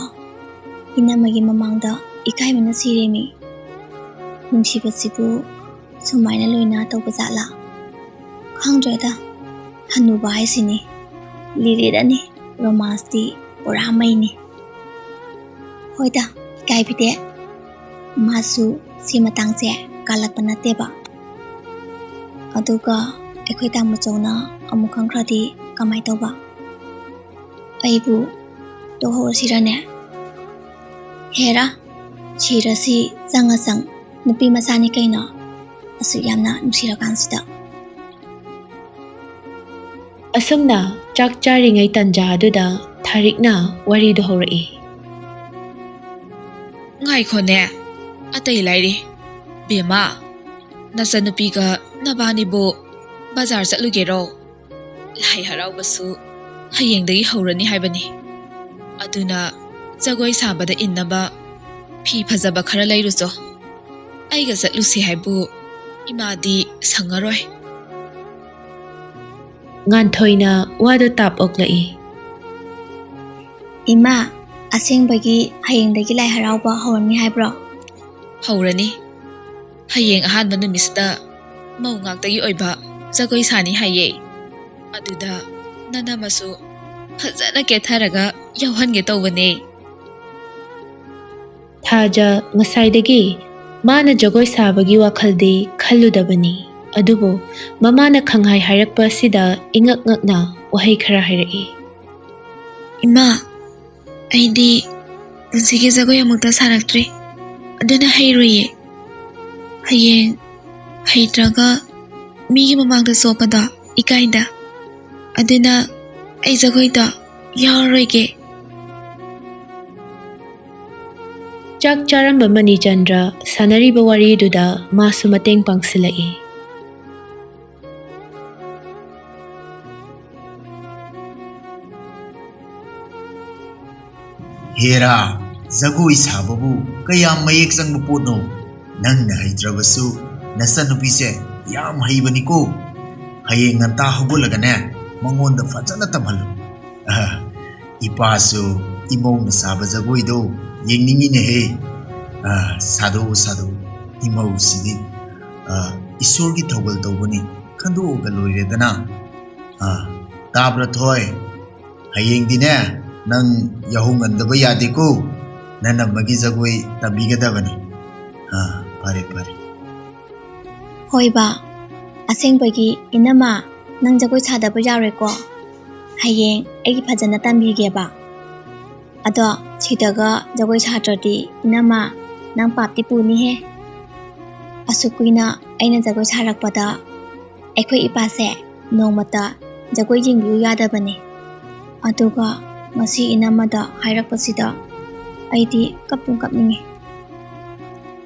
ꯏꯅꯝꯃꯒꯤ ꯃꯃꯥꯡꯗ ꯏꯀꯥꯏꯕꯅ ꯁꯤꯔꯦꯃꯤ ꯅꯨꯡꯁꯤꯕꯁꯤꯕꯨ ꯁꯨꯃꯥꯏꯅ ꯂꯣꯏꯅ ꯇꯧꯕ ꯖꯥꯠꯂꯥ ꯈꯪꯗ꯭ꯔꯦꯗ ꯍꯟꯅꯨꯕ ꯍꯥꯏꯁꯤꯅꯤ ꯂꯤꯔꯦꯗꯅꯤ ꯔꯣꯃꯥꯟꯁꯇꯤ ꯄꯨꯔꯥ ꯃꯩꯅꯤ ꯍꯣꯏꯗ ꯏꯀꯥꯏꯕꯤꯗꯦ ꯃꯥꯁꯨ ꯁꯤ ꯃꯇꯥꯡꯁꯦ ꯀꯥꯜꯂꯛꯄ ꯅꯠꯇꯦꯕ ꯑꯗꯨꯒ ꯑꯩꯈꯣꯏ ꯇꯥꯃꯣꯆꯧꯅ ꯑꯃꯨꯛ ꯈꯪꯈ꯭ꯔꯗꯤ ꯀꯃꯥꯏ ꯇꯧꯕ ꯑꯩꯕꯨ ꯇꯣꯛꯍꯧꯔꯁꯤꯔꯅꯦ ꯍꯦꯔꯥ ꯁꯤꯔꯁꯤ ꯆꯪꯉ ꯆꯪ ꯅꯨꯄꯤ ꯃꯆꯥꯅꯤ ꯀꯩꯅꯣ ꯑꯁꯨꯛ ꯌꯥꯝꯅ ꯅꯨꯡꯁꯤꯔꯀꯥꯟꯁꯤꯗ ꯑꯁꯨꯝꯅ ꯆꯥꯛ ꯆꯥꯔꯤꯉꯩ ꯇꯟꯖꯥ ꯑꯗꯨꯗ ꯊꯥꯔꯤꯛꯅ ꯋꯥꯔꯤꯗꯨ ꯍꯧꯔꯛꯏ ꯉꯥꯏꯈꯣꯅꯦ ꯑꯇꯩ ꯂꯩꯔꯤ ꯕꯦꯝꯃ ꯅꯆꯟꯅꯨꯄꯤꯒ ꯅꯕꯥꯅꯤꯕꯨ ꯕꯖꯥꯔ ꯆꯠꯂꯨꯒꯦꯔꯣ ꯂꯥꯏ ꯍꯔꯥꯎꯕꯁꯨ ꯍꯌꯦꯡꯗꯒꯤ ꯍꯧꯔꯅꯤ ꯍꯥꯏꯕꯅꯤ ꯑꯗꯨꯅ ꯖꯒꯣꯏ ꯁꯥꯕꯗ ꯏꯟꯅꯕ ꯐꯤ ꯐꯖꯕ ꯈꯔ ꯂꯩꯔꯨꯆꯣ ꯑꯩꯒ ꯆꯠꯂꯨꯁꯤ ꯍꯥꯏꯕꯨ ꯏꯃꯥꯗꯤ ꯁꯪꯉꯔꯣꯏ ꯉꯥꯟꯊꯣꯏꯅ ꯋꯥꯗꯨ ꯇꯥꯞ ꯑꯣꯛꯂꯛꯏ ꯏꯃꯥ ꯑꯁꯦꯡꯕꯒꯤ ꯍꯌꯦꯡꯗꯒꯤ ꯂꯥꯏ ꯍꯔꯥꯎꯕ ꯍꯧꯔꯅꯤ ꯍꯥꯏꯕ꯭ꯔꯣ ꯍꯧꯔꯅꯤ ꯍꯌꯦꯡ ꯑꯍꯥꯟꯕ ꯅꯨꯃꯤꯠꯁꯤꯗ ꯃꯧ ꯉꯥꯛꯇꯒꯤ ꯑꯣꯏꯕ ꯖꯒꯣꯏ ꯁꯥꯅꯤ ꯍꯥꯏꯌꯦ ꯑꯗꯨꯗ ꯅꯅꯝꯃꯁꯨ ꯐꯖꯅ ꯀꯦꯊꯔꯒ ꯌꯥꯎꯍꯟꯒꯦ ꯇꯧꯕꯅꯦ ꯊꯥꯖ ꯉꯁꯥꯏꯗꯒꯤ ꯃꯥꯅ ꯖꯒꯣꯏ ꯁꯥꯕꯒꯤ ꯋꯥꯈꯜꯗꯤ ꯈꯜꯂꯨꯗꯕꯅꯤ ꯑꯗꯨꯕꯨ ꯃꯃꯥꯅ ꯈꯪꯍꯥꯏ ꯍꯥꯏꯔꯛꯄ ꯑꯁꯤꯗ ꯏꯉꯛ ꯉꯛꯅ ꯋꯥꯍꯩ ꯈꯔ ꯍꯥꯏꯔꯛꯏ ꯏꯃꯥ ꯑꯩꯗꯤ ꯄꯨꯟꯁꯤꯒꯤ ꯖꯒꯣꯏ ꯑꯃꯨꯛꯇ ꯁꯥꯔꯛꯇ꯭ꯔꯤ ꯑꯗꯨꯅ ꯍꯩꯔꯣꯏꯌꯦ ꯍꯌꯦꯡ ꯍꯩꯇ꯭ꯔꯒ ꯃꯤꯒꯤ ꯃꯃꯥꯡꯗ ꯆꯣꯞꯄꯗ ꯏꯀꯥꯏꯗ ꯑꯗꯨꯅ ꯑꯩ ꯖꯒꯣꯏꯗ ꯌꯥꯎꯔꯔꯣꯏꯒꯦ ꯆꯥꯛ ꯆꯥꯔꯝꯕ ꯃꯅꯤꯆꯟꯗ꯭ꯔ ꯁꯥꯟꯅꯔꯤꯕ ꯋꯥꯔꯤꯗꯨꯗ ꯃꯥꯁꯨ ꯃꯇꯦꯡ ꯄꯥꯡꯁꯤꯜꯂꯛꯏ ꯍꯦꯔꯥ ꯖꯒꯣꯏ ꯁꯥꯕꯕꯨ ꯀꯌꯥꯝ ꯃꯌꯦꯛ ꯆꯪꯕ ꯄꯣꯠꯅꯣ ꯅꯪꯅ ꯍꯩꯇ꯭ꯔꯕꯁꯨ ꯅꯆꯟꯅꯨꯄꯤꯁꯦ ꯌꯥꯝ ꯍꯩꯕꯅꯤꯀꯣ ꯍꯌꯦꯡ ꯉꯟꯇꯥ ꯍꯧꯒꯠꯂꯒꯅꯦ ꯃꯉꯣꯟꯗ ꯐꯖꯅ ꯇꯝꯍꯜꯂꯨ ꯏꯄꯥꯁꯨ ꯏꯃꯧꯅ ꯁꯥꯕ ꯖꯒꯣꯏꯗꯣ ꯌꯦꯡꯅꯤꯡꯉꯤꯅꯦꯍꯦ ꯁꯥꯗꯣꯛꯎ ꯁꯥꯗꯣꯛꯎ ꯏꯃꯧꯁꯤꯗꯤ ꯏꯁꯣꯔꯒꯤ ꯊꯧꯒꯜ ꯇꯧꯕꯅꯤ ꯈꯟꯗꯣꯛꯑꯒ ꯂꯣꯏꯔꯦꯗꯅ ꯇꯥꯕ꯭ꯔꯥ ꯊꯣꯏ ꯍꯌꯦꯡꯗꯤꯅꯦ ꯅꯪ ꯌꯥꯍꯧ ꯉꯟꯗꯕ ꯌꯥꯗꯦꯀꯣ ꯅꯅꯝꯃꯒꯤ ꯖꯒꯣꯏ ꯇꯝꯕꯤꯒꯗꯕꯅꯤ ꯐꯔꯦ ꯐꯔꯦ ꯍꯣꯏꯕ ꯑꯁꯦꯡꯕꯒꯤ ꯏꯅꯝꯃ ꯅꯪ ꯖꯒꯣꯏ ꯁꯥꯗꯕ ꯌꯥꯔꯣꯏꯀꯣ ꯍꯌꯦꯡ ꯑꯩꯒꯤ ꯐꯖꯅ ꯇꯝꯕꯤꯒꯦꯕ ꯑꯗꯣ ꯁꯤꯗꯒ ꯖꯒꯣꯏ ꯁꯥꯗ꯭ꯔꯗꯤ ꯏꯅꯝꯃ ꯅꯪ ꯄꯥꯞꯇꯤ ꯄꯨꯅꯤꯍꯦ ꯑꯁꯨꯛ ꯀꯨꯏꯅ ꯑꯩꯅ ꯖꯒꯣꯏ ꯁꯥꯔꯛꯄꯗ ꯑꯩꯈꯣꯏ ꯏꯄꯥꯁꯦ ꯅꯣꯡꯃꯇ ꯖꯒꯣꯏ ꯌꯦꯡꯕꯤꯌꯨ ꯌꯥꯗꯕꯅꯤ ꯑꯗꯨꯒ ꯉꯁꯤ ꯏꯅꯝꯃꯗ ꯍꯥꯏꯔꯛꯄꯁꯤꯗ ꯑꯩꯗꯤ ꯀꯞꯅꯤꯡꯉꯤ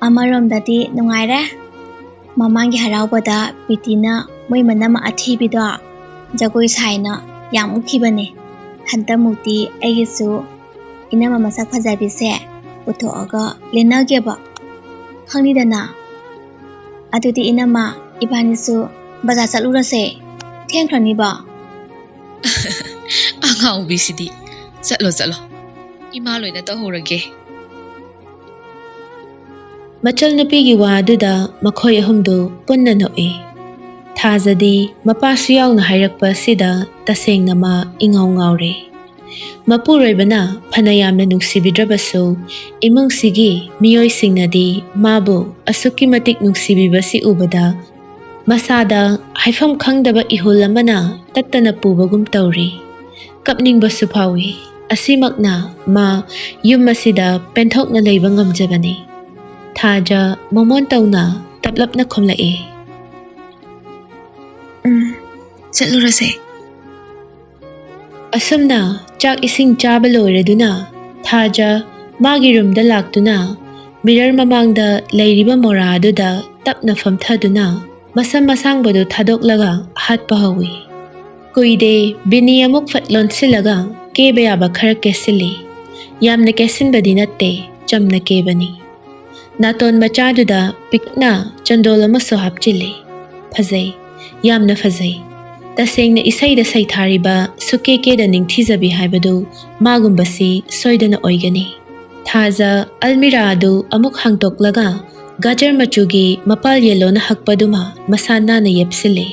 ꯑꯃꯔꯣꯝꯗꯗꯤ ꯅꯨꯡꯉꯥꯏꯔꯦ ꯃꯃꯥꯡꯒꯤ ꯍꯔꯥꯎꯕꯗ ꯄꯤꯇꯤꯅ ꯃꯣꯏ ꯃꯅꯝ ꯑꯊꯤꯕꯤꯗꯣ ꯖꯒꯣꯏ ꯁꯥꯏꯅ ꯌꯥꯝ ꯎꯈꯤꯕꯅꯦ ꯍꯟꯇꯛꯃꯨꯛꯇꯤ ꯑꯩꯒꯤꯁꯨ ꯏꯅꯝꯃ ꯃꯁꯛ ꯐꯖꯕꯤꯁꯦ ꯄꯨꯊꯣꯛꯑꯒ ꯂꯦꯟꯅꯒꯦꯕ ꯈꯪꯅꯤꯗꯅ ꯑꯗꯨꯗꯤ ꯏꯅꯝꯃ ꯏꯕꯥꯅꯤꯁꯨ ꯕꯖꯥꯔ ꯆꯠꯂꯨꯔꯁꯦ ꯊꯦꯡꯈ꯭ꯔꯅꯤꯕ ꯑꯉꯥꯎꯕꯤꯁꯤꯗꯤ ꯆꯠꯂꯣ ꯆꯠꯂꯣ ꯏꯃꯥ ꯂꯣꯏꯅ ꯇꯧꯍꯧꯔꯒꯦ ꯃꯆꯜ ꯅꯨꯄꯤꯒꯤ ꯋꯥ ꯑꯗꯨꯗ ꯃꯈꯣꯏ ꯑꯍꯨꯝꯗꯨ ꯄꯨꯟꯅ ꯅꯣꯛꯏ ꯊꯥꯖꯗꯤ ꯃꯄꯥꯁꯨ ꯌꯥꯎꯅ ꯍꯥꯏꯔꯛꯄ ꯑꯁꯤꯗ ꯇꯁꯦꯡꯅ ꯃꯥ ꯏꯉꯥꯎ ꯉꯥꯎꯔꯦ ꯃꯄꯨꯔꯣꯏꯕꯅ ꯐꯅ ꯌꯥꯝꯅ ꯅꯨꯡꯁꯤꯕꯤꯗ꯭ꯔꯕꯁꯨ ꯏꯃꯨꯡꯁꯤꯒꯤ ꯃꯤꯑꯣꯏꯁꯤꯡꯅꯗꯤ ꯃꯥꯕꯨ ꯑꯁꯨꯛꯀꯤ ꯃꯇꯤꯛ ꯅꯨꯡꯁꯤꯕꯤꯕꯁꯤ ꯎꯕꯗ ꯃꯁꯥꯗ ꯍꯥꯏꯐꯝ ꯈꯪꯗꯕ ꯏꯍꯨꯜ ꯑꯃꯅ ꯇꯠꯇꯅ ꯄꯨꯕꯒꯨꯝ ꯇꯧꯔꯤ ꯀꯞꯅꯤꯡꯕꯁꯨ ꯐꯥꯎꯏ ꯑꯁꯤꯃꯛꯅ ꯃꯥ ꯌꯨꯝ ꯑꯁꯤꯗ ꯄꯦꯟꯊꯣꯛꯅ ꯂꯩꯕ ꯉꯝꯖꯕꯅꯤ ꯊꯥꯖ ꯃꯃꯣꯟ ꯇꯧꯅ ꯇꯞꯂꯞꯅ ꯈꯨꯝꯂꯛꯏ ꯆꯠꯂꯨꯔꯁꯦ ꯑꯁꯨꯝꯅ ꯆꯥꯛ ꯏꯁꯤꯡ ꯆꯥꯕ ꯂꯣꯏꯔꯗꯨꯅ ꯊꯥꯖ ꯃꯥꯒꯤ ꯔꯨꯝꯗ ꯂꯥꯛꯇꯨꯅ ꯃꯤꯔꯔ ꯃꯃꯥꯡꯗ ꯂꯩꯔꯤꯕ ꯃꯣꯔꯥ ꯑꯗꯨꯗ ꯇꯞꯅ ꯐꯝꯊꯗꯨꯅ ꯃꯁꯝ ꯑꯁꯥꯡꯕꯗꯨ ꯊꯥꯗꯣꯛꯂꯒ ꯍꯥꯠꯄ ꯍꯧꯏ ꯀꯨꯏꯗꯦ ꯕꯤꯅꯤ ꯑꯃꯨꯛ ꯐꯠ ꯂꯣꯟꯁꯤꯜꯂꯒ ꯀꯦꯕ ꯌꯥꯕ ꯈꯔ ꯀꯦꯁꯤꯜꯂꯤ ꯌꯥꯝꯅ ꯀꯦꯁꯤꯟꯕꯗꯤ ꯅꯠꯇꯦ ꯆꯝꯅ ꯀꯦꯕꯅꯤ ꯅꯥꯇꯣꯟ ꯃꯆꯥꯗꯨꯗ ꯄꯤꯛꯅ ꯆꯟꯗꯣꯜ ꯑꯃꯁꯨ ꯍꯥꯞꯆꯤꯜꯂꯤ ꯐꯖꯩ ꯌꯥꯝꯅ ꯐꯖꯩ ꯇꯁꯦꯡꯅ ꯏꯁꯩꯗ ꯁꯩꯊꯥꯔꯤꯕ ꯁꯨꯀꯦꯀꯦꯗ ꯅꯤꯡꯊꯤꯖꯕꯤ ꯍꯥꯏꯕꯗꯨ ꯃꯥꯒꯨꯝꯕꯁꯤ ꯁꯣꯏꯗꯅ ꯑꯣꯏꯒꯅꯤ ꯊꯥꯖ ꯑꯜꯃꯤꯔꯥ ꯑꯗꯨ ꯑꯃꯨꯛ ꯍꯥꯡꯇꯣꯛꯂꯒ ꯒꯥꯖꯔ ꯃꯆꯨꯒꯤ ꯃꯄꯥꯜ ꯌꯦꯜꯂꯣꯅ ꯍꯛꯄꯗꯨꯃ ꯃꯁꯥ ꯅꯥꯟꯅ ꯌꯦꯞꯁꯤꯜꯂꯤ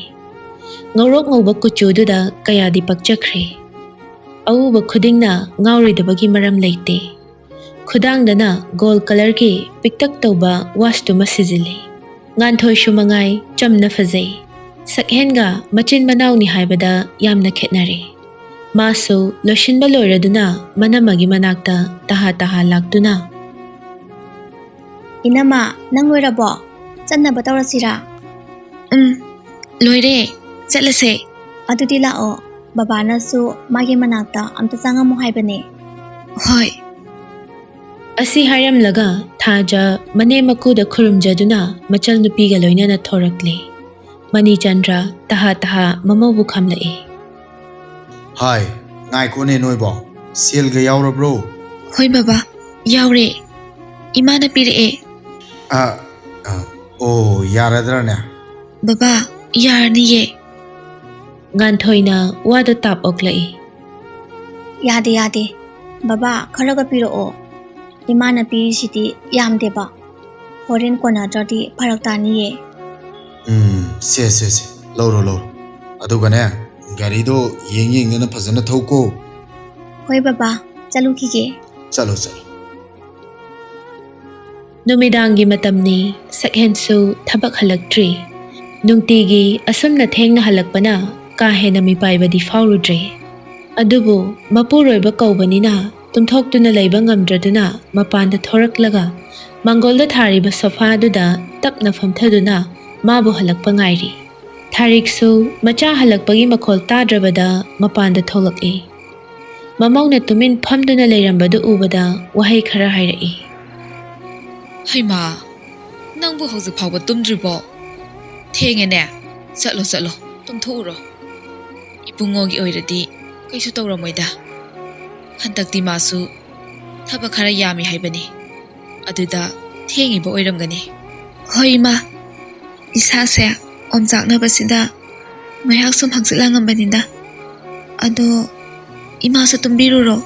ꯉꯧꯔꯣꯛ ꯉꯧꯕ ꯀꯨꯆꯨꯗꯨꯗ ꯀꯌꯥꯗꯤ ꯄꯛꯆꯈ꯭ꯔꯦ ꯑꯎꯕ ꯈꯨꯗꯤꯡꯅ ꯉꯥꯎꯔꯣꯏꯗꯕꯒꯤ ꯃꯔꯝ ꯂꯩꯇꯦ꯫ ꯈꯨꯗꯥꯡꯗꯅ ꯒꯣꯜꯗ ꯀꯂꯔꯒꯤ ꯄꯤꯛꯇꯛ ꯇꯧꯕ ꯋꯥꯁꯇꯨꯃ ꯁꯤꯖꯤꯜꯂꯤ꯫ ꯉꯥꯟꯊꯣꯏꯁꯨ ꯃꯉꯥꯏ ꯆꯝꯅ ꯐꯖꯩ꯫ ꯁꯛꯍꯦꯟꯒ ꯃꯆꯤꯟ ꯃꯅꯥꯎꯅꯤ ꯍꯥꯏꯕꯗ ꯌꯥꯝꯅ ꯈꯦꯠꯅꯔꯦ꯫ ꯃꯥꯁꯨ ꯂꯣꯏꯁꯤꯟꯕ ꯂꯣꯏꯔꯗꯨꯅ ꯃꯅꯝꯃꯒꯤ ꯃꯅꯥꯛꯇ ꯇꯍꯥ ꯂꯥꯛꯇꯨꯅ ꯏꯅꯝꯃ ꯅꯪ ꯂꯣꯏꯔꯕꯣ? ꯆꯠꯅꯕ ꯇꯧꯔꯁꯤꯔꯥ? ꯂꯣꯏꯔꯦ, ꯆꯠꯂꯁꯦ꯫ ꯑꯗꯨꯗꯤ ꯂꯥꯛꯑꯣ, ꯕꯕꯥꯅꯁꯨ ꯃꯥꯒꯤ ꯃꯅꯥꯛꯇ ꯑꯝꯇ ꯆꯪꯉꯝꯃꯨ ꯍꯥꯏꯕꯅꯦ꯫ ꯍꯣꯏ꯫ ꯑꯁꯤ ꯍꯥꯏꯔꯝꯂꯒ ꯊꯥꯖ ꯃꯅꯦꯝ ꯃꯀꯨꯗ ꯈꯨꯔꯨꯝꯖꯗꯨꯅ ꯃꯆꯜ ꯅꯨꯄꯤꯒ ꯂꯣꯏꯅꯅ ꯊꯣꯔꯛꯂꯦ꯫ ꯃꯅꯤꯆꯟꯗ꯭ꯔ ꯇꯍꯥ ꯃꯃꯧꯕꯨ ꯈꯝꯂꯛꯏ꯫ ꯍꯥꯏ, ꯉꯥꯏꯈꯣꯅꯦ ꯅꯣꯏꯕꯣ, ꯁꯦꯜꯒ ꯌꯥꯎꯔꯕ꯭ꯔꯣ? ꯍꯣꯏ ꯕꯕꯥ, ꯌꯥꯎꯔꯦ꯫ ꯏꯃꯥꯅ ꯄꯤꯔꯛꯑꯦ꯫ ꯑꯣ, ꯌꯥꯔꯗ꯭ꯔꯅꯦ? ꯕꯕꯥ, ꯌꯥꯔꯅꯤꯌꯦ꯫ ꯉꯥꯟꯊꯣꯏꯅ ꯋꯥꯗꯣ ꯇꯥꯞ ꯑꯣꯛꯂꯛꯏ꯫ ꯌꯥꯗꯦ, ꯕꯕꯥ ꯈꯔꯒ ꯄꯤꯔꯛꯑꯣ꯫ ꯏꯃꯥꯅ ꯄꯤꯔꯤꯁꯤꯗꯤ ꯌꯥꯝꯗꯦꯕ, ꯍꯣꯔꯦꯟ ꯀꯣꯟꯅꯗ꯭ꯔꯗꯤ ꯐꯔꯛ ꯇꯥꯅꯤꯌꯦ꯫ ꯁꯦ, ꯂꯧꯔꯣ꯫ ꯑꯗꯨꯒꯅꯦ, ꯒꯥꯔꯤꯗꯣ ꯌꯦꯡꯗꯅ ꯐꯖꯅ ꯊꯧꯀꯣ꯫ ꯍꯣꯏ ꯕꯕꯥ, ꯆꯠꯂꯨꯈꯤꯒꯦ꯫ ꯆꯠꯂꯣ꯫ ꯅꯨꯃꯤꯗꯥꯡꯒꯤ ꯃꯇꯝꯅꯤ, ꯁꯛꯍꯦꯟꯁꯨ ꯊꯕꯛ ꯍꯜꯂꯛꯇ꯭ꯔꯤ꯫ ꯅꯨꯡꯇꯤꯒꯤ ꯑꯁꯨꯝꯅ ꯊꯦꯡꯅ ꯍꯜꯂꯛꯄꯅ ꯀꯥ ꯍꯦꯟꯅ ꯃꯤꯄꯥꯏꯕꯗꯤ ꯐꯥꯎꯔꯨꯗ꯭ꯔꯦ꯫ ꯑꯗꯨꯕꯨ ꯃꯄꯨꯔꯣꯏꯕ ꯀꯧꯕꯅꯤꯅ ꯇꯨꯝꯊꯣꯛꯇꯨꯅ ꯂꯩꯕ ꯉꯝꯗ꯭ꯔꯗꯨꯅ ꯃꯄꯥꯟꯗ ꯊꯣꯔꯛꯂꯒ ꯃꯥꯡꯒꯣꯜꯗ ꯊꯥꯔꯤꯕ ꯁꯣꯐꯥꯗꯨꯗ ꯇꯞꯅ ꯐꯝꯊꯗꯨꯅ ꯃꯥꯕꯨ ꯍꯜꯂꯛꯄ ꯉꯥꯏꯔꯤ꯫ ꯊꯥꯔꯤꯛꯁꯨ ꯃꯆꯥ ꯍꯜꯂꯛꯄꯒꯤ ꯃꯈꯣꯜ ꯇꯥꯗ꯭ꯔꯕꯗ ꯃꯄꯥꯟꯗ ꯊꯣꯛꯂꯛꯏ꯫ ꯃꯃꯧꯅ ꯇꯨꯃꯤꯟ ꯐꯝꯗꯨꯅ ꯂꯩꯔꯝꯕꯗꯨ ꯎꯕꯗ ꯋꯥꯍꯩ ꯈꯔ ꯍꯥꯏꯔꯛꯏ꯫ ꯍꯩꯃꯥ, ꯅꯪꯕꯨ ꯍꯧꯖꯤꯛ ꯐꯥꯎꯕ ꯇꯨꯝꯗ꯭ꯔꯤꯕꯣ? ꯊꯦꯡꯉꯦꯅꯦ, ꯆꯠꯂꯣ, ꯇꯨꯝꯊꯣꯛꯎꯔꯣ꯫ ꯏꯕꯨꯡꯉꯣꯒꯤ ꯑꯣꯏꯔꯗꯤ ꯀꯩꯁꯨ ꯇꯧꯔꯝꯃꯣꯏꯗ꯫ ꯍꯟꯗꯛꯇꯤ ꯃꯥꯁꯨ ꯊꯕꯛ ꯈꯔ ꯌꯥꯝꯃꯤ ꯍꯥꯏꯕꯅꯤ, ꯑꯗꯨꯗ ꯊꯦꯡꯉꯤꯕ ꯑꯣꯏꯔꯝꯒꯅꯤ꯫ ꯍꯣꯏ ꯏꯃꯥ, ꯏꯁꯥꯁꯦ ꯑꯣꯝꯆꯥꯛꯅꯕꯁꯤꯗ ꯉꯥꯏꯍꯥꯛ ꯁꯨꯝ ꯍꯪꯆꯤꯠ ꯂꯥꯡꯉꯝꯕꯅꯤꯗ꯫ ꯑꯗꯣ ꯏꯃꯥꯁꯨ ꯇꯨꯝꯕꯤꯔꯨꯔꯣ,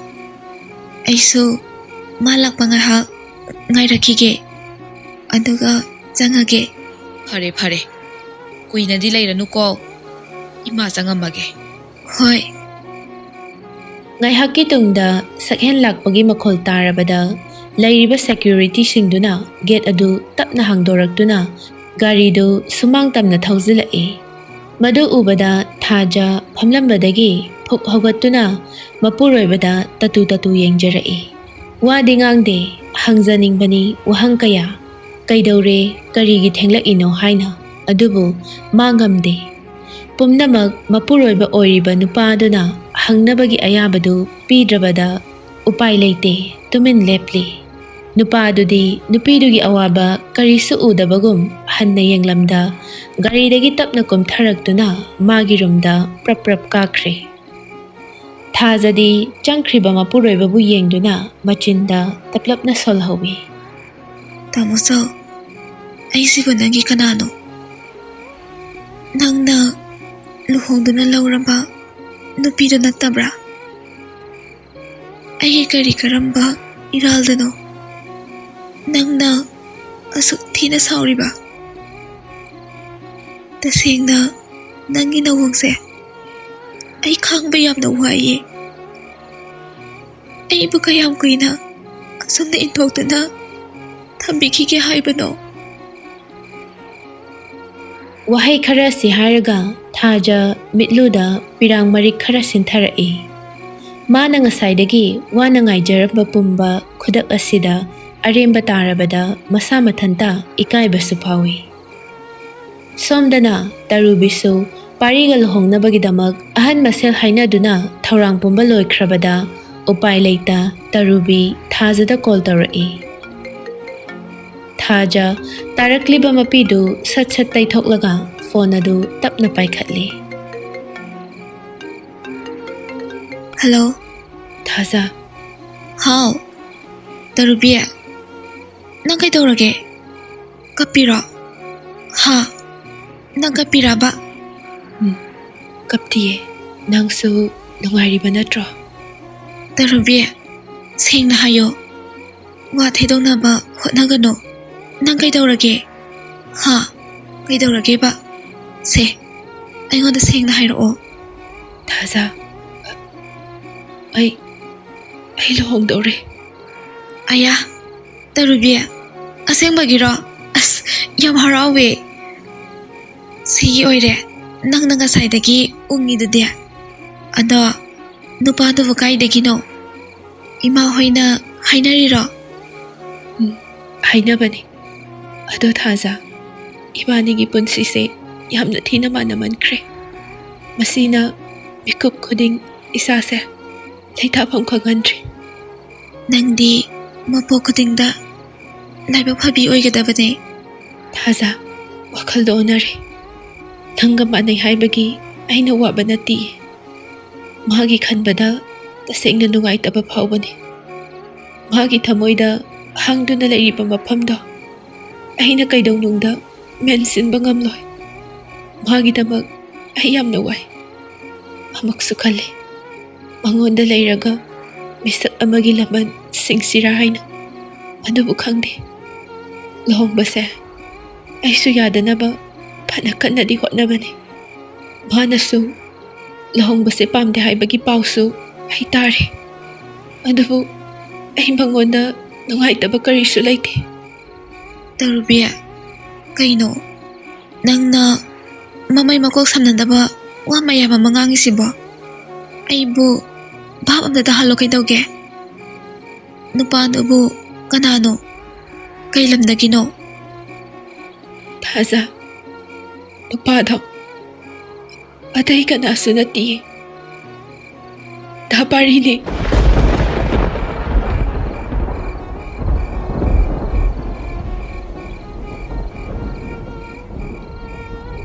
ꯑꯩꯁꯨ ꯃꯥ ꯂꯥꯛꯄ ꯉꯥꯏꯍꯥꯛ ꯉꯥꯏꯔꯛꯈꯤꯒꯦ, ꯑꯗꯨꯒ ꯆꯪꯉꯒꯦ꯫ ꯐꯔꯦ, ꯀꯨꯏꯅꯗꯤ ꯂꯩꯔꯅꯨꯀꯣ, ꯏꯃꯥ ꯆꯪꯉꯝꯃꯒꯦ꯫ ꯍꯣꯏ꯫ ꯉꯥꯏꯍꯥꯛꯀꯤ ꯇꯨꯡꯗ ꯁꯛꯍꯦꯟ ꯂꯥꯛꯄꯒꯤ ꯃꯈꯣꯜ ꯇꯥꯔꯕꯗ ꯂꯩꯔꯤꯕ ꯁꯦꯀ꯭ꯌꯨꯔꯤꯇꯤꯁꯤꯡꯗꯨꯅ ꯒꯦꯠ ꯑꯗꯨ ꯇꯞꯅ ꯍꯥꯡꯗꯣꯔꯛꯇꯨꯅ ꯒꯥꯔꯤꯗꯨ ꯁꯨꯃꯥꯡ ꯇꯝꯅ ꯊꯧꯖꯤꯜꯂꯛꯏ꯫ ꯃꯗꯨ ꯎꯕꯗ ꯊꯥꯖ ꯐꯝꯂꯝꯕꯗꯒꯤ ꯐꯨꯛ ꯍꯧꯒꯠꯇꯨꯅ ꯃꯄꯨꯔꯣꯏꯕꯗ ꯇꯇꯨ ꯌꯦꯡꯖꯔꯛꯏ꯫ ꯋꯥꯗꯤ ꯉꯥꯡꯗꯦ, ꯍꯪꯖꯅꯤꯡꯕꯅꯤ ꯋꯥꯍꯪ ꯀꯌꯥ, ꯀꯩꯗꯧꯔꯦ, ꯀꯔꯤꯒꯤ ꯊꯦꯡꯂꯛꯏꯅꯣ ꯍꯥꯏꯅ, ꯑꯗꯨꯕꯨ ꯃꯥ ꯉꯝꯗꯦ꯫ ꯄꯨꯝꯅꯃꯛ ꯃꯄꯨꯔꯣꯏꯕ ꯑꯣꯏꯔꯤꯕ ꯅꯨꯄꯥꯗꯨꯅ ꯍꯪꯅꯕꯒꯤ ꯑꯌꯥꯕꯗꯨ ꯄꯤꯗ꯭ꯔꯕꯗ ꯎꯄꯥꯏ ꯂꯩꯇꯦ, ꯇꯨꯃꯤꯟ ꯂꯦꯞꯂꯤ꯫ ꯅꯨꯄꯥꯗꯨꯗꯤ ꯅꯨꯄꯤꯗꯨꯒꯤ ꯑꯋꯥꯕ ꯀꯔꯤꯁꯨ ꯎꯗꯕꯒꯨꯝ ꯍꯟꯅ ꯌꯦꯡꯂꯝꯗ ꯒꯥꯔꯤꯗꯒꯤ ꯇꯞꯅ ꯀꯨꯝꯊꯔꯛꯇꯨꯅ ꯃꯥꯒꯤ ꯔꯨꯝꯗ ꯄ꯭ꯔꯞ ꯀꯥꯈ꯭ꯔꯦ꯫ ꯊꯥꯖꯗꯤ ꯆꯪꯈ꯭ꯔꯤꯕ ꯃꯄꯨꯔꯣꯏꯕꯕꯨ ꯌꯦꯡꯗꯨꯅ ꯃꯆꯤꯟꯗ ꯇꯞꯂꯞꯅ ꯁꯣꯜꯍꯧꯏ꯫ ꯇꯥꯃꯣꯆꯧ, ꯑꯩꯁꯤꯕꯨ ꯅꯪꯒꯤ ꯀꯅꯥꯅꯣ? ꯅꯪꯅ ꯂꯨꯍꯣꯡꯗꯨꯅ ꯂꯧꯔꯕ ꯅꯨꯄꯤꯗꯨ ꯅꯠꯇꯕ꯭ꯔꯥ? ꯑꯩꯒꯤ ꯀꯔꯝꯕ ꯏꯔꯥꯜꯗꯅꯣ ꯅꯪꯅ ꯑꯁꯨꯛ ꯊꯤꯅ ꯁꯥꯎꯔꯤꯕ? ꯇꯁꯦꯡꯅ ꯅꯪꯒꯤ ꯅꯧꯍꯣꯡꯁꯦ ꯑꯩ ꯈꯥꯡꯕ ꯌꯥꯝꯅ ꯋꯥꯏꯌꯦ꯫ ꯑꯩꯕꯨ ꯀꯌꯥꯝ ꯀꯨꯏꯅ ꯑꯁꯨꯝꯅ ꯏꯟꯊꯣꯛꯇꯨꯅ ꯊꯝꯕꯤꯈꯤꯒꯦ ꯍꯥꯏꯕꯅꯣ? ꯋꯥꯍꯩ ꯈꯔꯁꯤ ꯍꯥꯏꯔꯒ ꯊꯥꯖ ꯃꯤꯠꯂꯨꯗ ꯄꯤꯔꯥꯡ ꯃꯔꯤꯛ ꯈꯔ ꯁꯤꯟꯊꯔꯛꯏ꯫ ꯃꯥꯅ ꯉꯁꯥꯏꯗꯒꯤ ꯋꯥꯅ ꯉꯥꯏꯖꯔꯝꯕ ꯄꯨꯝꯕ ꯈꯨꯗꯛ ꯑꯁꯤꯗ ꯑꯔꯦꯝꯕ ꯇꯥꯔꯕꯗ ꯃꯁꯥ ꯃꯊꯟꯇ ꯏꯀꯥꯏꯕꯁꯨ ꯐꯥꯎꯏ꯫ ꯁꯣꯝꯗꯅ ꯇꯔꯨꯕꯤꯁꯨ ꯄꯥꯔꯤꯒ ꯂꯨꯍꯣꯡꯅꯕꯒꯤꯗꯃꯛ ꯑꯍꯟ ꯃꯁꯦꯜ ꯍꯥꯏꯅꯗꯨꯅ ꯊꯧꯔꯥꯡ ꯄꯨꯝꯕ ꯂꯣꯏꯈ꯭ꯔꯕꯗ ꯎꯄꯥꯏ ꯂꯩꯇ ꯇꯔꯨꯕꯤ ꯊꯥꯖꯗ ꯀꯣꯜ ꯇꯧꯔꯛꯏ꯫ ꯊꯥꯖ ꯇꯥꯔꯛꯂꯤꯕ ꯃꯄꯤꯗꯨ ꯁꯠ ꯇꯩꯊꯣꯛꯂꯒ ꯐꯣꯟ ꯑꯗꯨ ꯇꯞꯅ ꯄꯥꯏꯈꯠꯂꯤ꯫ ꯍꯜꯂꯣ ꯊꯥꯖ꯫ ꯍꯥꯎ ꯇꯔꯨꯕꯤ, ꯅꯪ ꯀꯩꯗꯧꯔꯒꯦ? ꯀꯞꯄꯤꯔꯣ? ꯍꯥ, ꯅꯪ ꯀꯞꯄꯤꯔꯕ? ꯀꯞꯇꯤꯌꯦ, ꯅꯪꯁꯨ ꯅꯨꯡꯉꯥꯏꯔꯤꯕ ꯅꯠꯇ꯭ꯔꯣ? ꯇꯔꯨꯕꯤ, ꯁꯦꯡꯅ ꯍꯥꯏꯌꯣ, ꯋꯥ ꯊꯩꯗꯣꯛꯅꯕ ꯍꯣꯠꯅꯒꯅꯣ꯫ ꯅꯪ ꯀꯩꯗꯧꯔꯒꯦ? ꯍꯥ, ꯀꯩꯗꯧꯔꯒꯦꯕ? ꯁꯦ, ꯑꯩꯉꯣꯟꯗ ꯁꯦꯡꯅ ꯍꯥꯏꯔꯛꯑꯣ꯫ ꯊꯥꯖ, ꯑꯩ ꯂꯨꯍꯣꯡꯗꯧꯔꯦ. ꯑꯌꯥ, ꯇꯔꯨꯕꯤ, ꯑꯁꯦꯡꯕꯒꯤꯔꯣ? ꯑꯁ, ꯌꯥꯝ ꯍꯔꯥꯎꯋꯦ. ꯁꯤꯒꯤ ꯑꯣꯏꯔꯦ ꯅꯪꯅ ꯉꯁꯥꯏꯗꯒꯤ ꯎꯡꯉꯤꯗꯨꯗꯤ. ꯑꯗꯣ ꯅꯨꯄꯥꯗꯨꯕꯨ ꯀꯥꯏꯗꯒꯤꯅꯣ? ꯏꯃꯥ ꯍꯣꯏꯅ ꯍꯥꯏꯅꯔꯤꯔꯣ? ꯍꯥꯏꯅꯕꯅꯤ. ꯑꯗꯣ ꯊꯥꯖ, 이반이기 ꯄꯨꯟꯁꯤꯁꯦ ꯌꯥꯝꯅ ꯊꯤꯅ ꯃꯥꯟꯅꯃꯟꯈ꯭ꯔꯦ. ꯃꯁꯤꯅ ꯃꯤꯀꯨꯞ ꯈꯨꯗꯤꯡ ꯏꯁꯥꯁꯦ ꯂꯩꯇꯥꯐꯝ ꯈꯪꯍꯟꯗ꯭ꯔꯤ. ꯅꯪꯗꯤ ꯃꯄꯣꯛ ꯈꯨꯗꯤꯡꯗ ꯂꯥꯏꯕꯛ ꯐꯕꯤ ꯑꯣꯏꯒꯗꯕꯅꯦ. ꯊꯥꯖ, ꯋꯥꯈꯜꯗꯣ ꯑꯣꯟꯅꯔꯦ. ꯅꯪꯒ ꯃꯥꯟꯅꯩ ꯍꯥꯏꯕꯒꯤ ꯑꯩꯅ ꯋꯥꯕ ꯅꯠꯇꯤꯌꯦ. ꯃꯥꯒꯤ ꯈꯟꯕꯗ ꯇꯁꯦꯡꯅ ꯅꯨꯡꯉꯥꯏꯇꯕ ꯐꯥꯎꯕꯅꯤ. ꯃꯥꯒꯤ ꯊꯃꯣꯏꯗ ꯍꯥꯡꯗꯨꯅ ꯂꯩꯔꯤꯕ ꯃꯐꯝꯗꯣ ꯑꯩꯅ ꯀꯩꯗꯧꯅꯨꯡꯗ ꯃꯦꯟꯁꯤꯟꯕ ꯉꯝꯂꯣꯏ. ꯃꯥꯒꯤꯗꯃꯛ ꯑꯩ ꯌꯥꯝꯅ ꯋꯥꯏ. ꯑꯃꯨꯛꯁꯨ ꯈꯜꯂꯤ, ꯃꯉꯣꯟꯗ ꯂꯩꯔꯒ ꯃꯤꯁꯛ ꯑꯃꯒꯤ ꯂꯃꯟ ꯁꯤꯡꯁꯤꯔꯥ ꯍꯥꯏꯅ. ꯑꯗꯨꯕꯨ ꯈꯪꯗꯦ. ꯂꯨꯍꯣꯡꯕꯁꯦ ꯑꯩꯁꯨ ꯌꯥꯗꯅꯕ ꯐꯅ ꯀꯟꯅꯗꯤ ꯍꯣꯠꯅꯕꯅꯤ. ꯃꯥꯅꯁꯨ ꯂꯨꯍꯣꯡꯕꯁꯦ ꯄꯥꯝꯗꯦ ꯍꯥꯏꯕꯒꯤ ꯄꯥꯎꯁꯨ ꯑꯩ ꯇꯥꯔꯦ. ꯑꯗꯨꯕꯨ ꯑꯩ ꯃꯉꯣꯟꯗ ꯅꯨꯡꯉꯥꯏꯇꯕ ꯀꯔꯤꯁꯨ ꯂꯩꯇꯦ. ꯇꯔꯨꯕꯤ, ꯀꯩꯅꯣ ꯅꯪꯅ ꯃꯃꯩ ꯃꯀꯣꯛ ꯁꯝꯅꯗꯕ ꯋꯥ ꯃꯌꯥꯝ ꯑꯃ ꯉꯥꯡꯉꯤꯁꯤꯕꯣ? ꯑꯩꯕꯨ ꯚꯥꯞ ꯑꯝꯇ ꯇꯥꯍꯜꯂꯣ ꯀꯩꯗꯧꯒꯦ? ꯅꯨꯄꯥꯗꯨꯕꯨ ꯀꯅꯥꯅꯣ? ꯀꯩ ꯂꯝꯗꯒꯤꯅꯣ? ꯊꯥꯖ, ꯅꯨꯄꯥꯗꯣ ꯑꯇꯩ ꯀꯅꯥꯁꯨ ꯅꯠꯇꯤꯌꯦ. ꯙꯥꯄꯥꯔꯤꯅꯦ.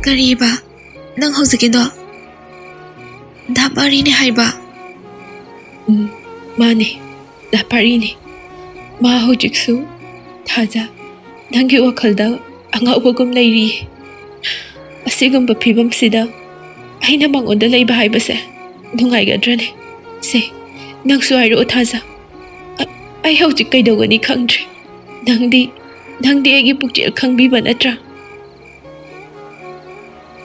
ꯀꯔꯤꯕ ꯅꯪ ꯍꯧꯖꯤꯛꯀꯤꯗꯣ? ꯙꯥꯄꯥꯔꯤꯅꯦ ꯍꯥꯏꯕ? ꯃꯥꯅꯦ, ꯙꯥꯄꯥꯔꯤꯅꯦ. ꯃꯥ ꯍꯧꯖꯤꯛꯁꯨ ꯊꯥꯖ, ꯅꯪꯒꯤ ꯋꯥꯈꯜꯗ ꯑꯉꯥꯎꯕꯒꯨꯝ ꯂꯩꯔꯤꯌꯦ. ꯑꯁꯤꯒꯨꯝꯕ ꯐꯤꯕꯝꯁꯤꯗ ꯑꯩꯅ ꯃꯉꯣꯟꯗ ꯂꯩꯕ ꯍꯥꯏꯕꯁꯦ ꯅꯨꯡꯉꯥꯏꯒꯗ꯭ꯔꯅꯦ? ꯁꯦ, ꯅꯪꯁꯨ ꯍꯥꯏꯔꯛꯑꯣ ꯊꯥꯖ. ꯑꯩ ꯍꯧꯖꯤꯛ ꯀꯩꯗꯧꯒꯅꯤ ꯈꯪꯗ꯭ꯔꯦ. ꯅꯪꯗꯤ ꯑꯩꯒꯤ ꯄꯨꯛꯆꯦꯜ ꯈꯪꯕꯤꯕ ꯅꯠꯇ꯭ꯔꯥ?